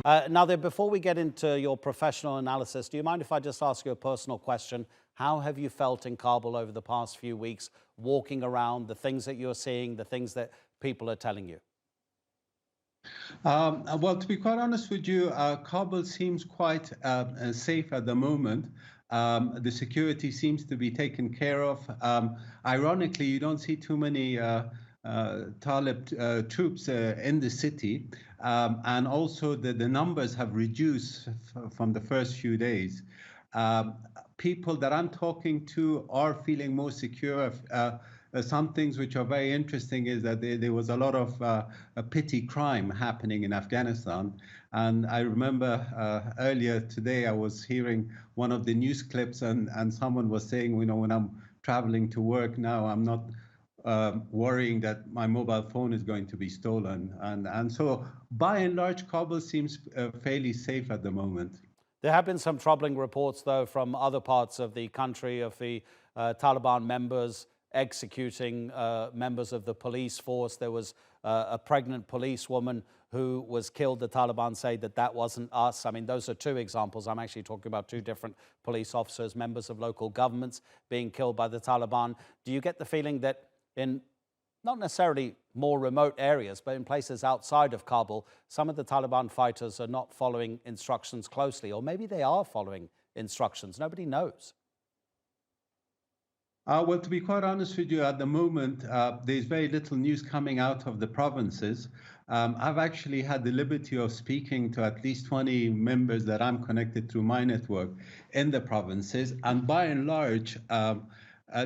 Nadir, before we get into your professional analysis, do you mind if I just ask you a personal question? How have you felt in Kabul over the past few weeks, walking around, the things that you're seeing, the things that people are telling you? Well, to be quite honest with you, Kabul seems quite safe at the moment. The security seems to be taken care of. Ironically, you don't see too many Talib troops in the city, and also the numbers have reduced from the first few days. Um, People that I'm talking to are feeling more secure. Some things which are very interesting is that there was a lot of a petty crime happening in Afghanistan. And I remember earlier today, I was hearing one of the news clips, and someone was saying, you know, when I'm traveling to work now, I'm not worrying that my mobile phone is going to be stolen. And so by and large, Kabul seems fairly safe at the moment. There have been some troubling reports, though, from other parts of the country of the Taliban members executing members of the police force. There was a pregnant policewoman who was killed. The Taliban say that that wasn't us. I mean, those are two examples. I'm actually talking about two different police officers, members of local governments being killed by the Taliban. Do you get the feeling that in not necessarily more remote areas, but in places outside of Kabul, some of the Taliban fighters are not following instructions closely, or maybe they are following instructions? Nobody knows. Well, to be quite honest with you, at the moment, there's very little news coming out of the provinces. I've actually had the liberty of speaking to at least 20 members that I'm connected through my network in the provinces, and by and large,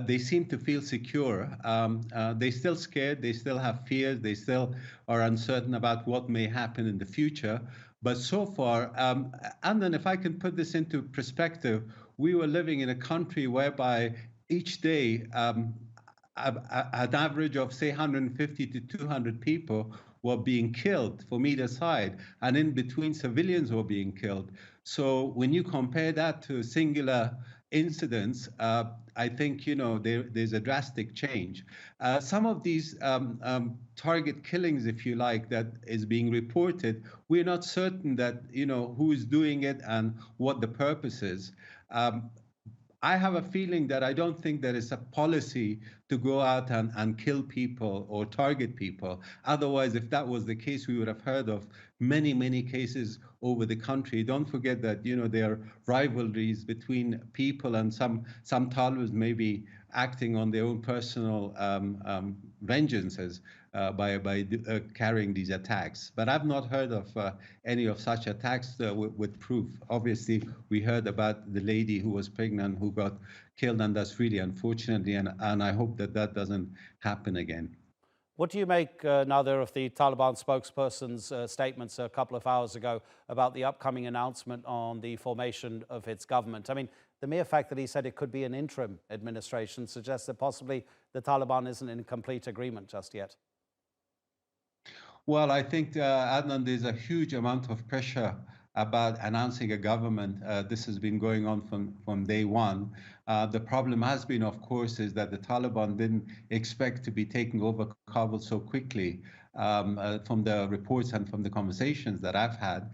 they seem to feel secure. They're still scared, they still have fears, they still are uncertain about what may happen in the future. But so far, and then if I can put this into perspective, we were living in a country whereby each day, an average of, say, 150 to 200 people were being killed from either side, and in between, civilians were being killed. So when you compare that to singular incidents, I think, you know, there's a drastic change. Some of these target killings, if you like, that is being reported, we're not certain that, you know, who is doing it and what the purpose is. I have a feeling that I don't think there is a policy to go out and kill people or target people. Otherwise, if that was the case, we would have heard of many, many cases over the country. Don't forget that, you know, there are rivalries between people, and some Talibans may be acting on their own personal vengeances by carrying these attacks. But I've not heard of any of such attacks with proof. Obviously, we heard about the lady who was pregnant who got killed, and that's really unfortunately, and I hope that that doesn't happen again. What do you make, Nadir, of the Taliban spokesperson's statements a couple of hours ago about the upcoming announcement on the formation of its government? I mean, the mere fact that he said it could be an interim administration suggests that possibly the Taliban isn't in complete agreement just yet. Well, I think, Adnan, there's a huge amount of pressure about announcing a government. This has been going on from day one. The problem has been, of course, is that the Taliban didn't expect to be taking over Kabul so quickly. From the reports and from the conversations that I've had,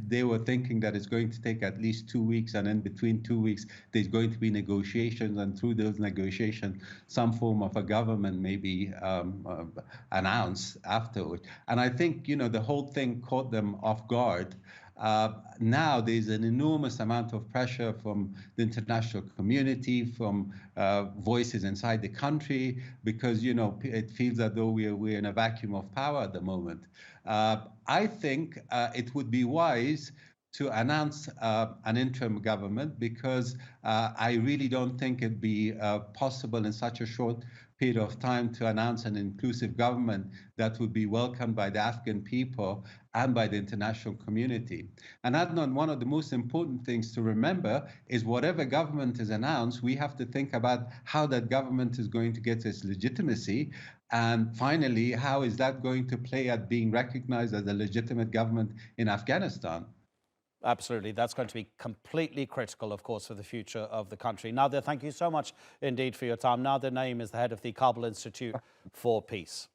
they were thinking that it's going to take at least 2 weeks, and in between 2 weeks, there's going to be negotiations, and through those negotiations, some form of a government may be announced afterward. And I think, you know, the whole thing caught them off guard. Now there's an enormous amount of pressure from the international community, from voices inside the country, because, you know, it feels as though we're in a vacuum of power at the moment. I think it would be wise to announce an interim government, because I really don't think it'd be possible in such a short period of time to announce an inclusive government that would be welcomed by the Afghan people and by the international community. And Adnan, one of the most important things to remember is whatever government is announced, we have to think about how that government is going to get its legitimacy. And finally, how is that going to play at being recognized as a legitimate government in Afghanistan? Absolutely. That's going to be completely critical, of course, for the future of the country. Nadir, thank you so much indeed for your time. Nadir Naim is the head of the Kabul Institute for Peace.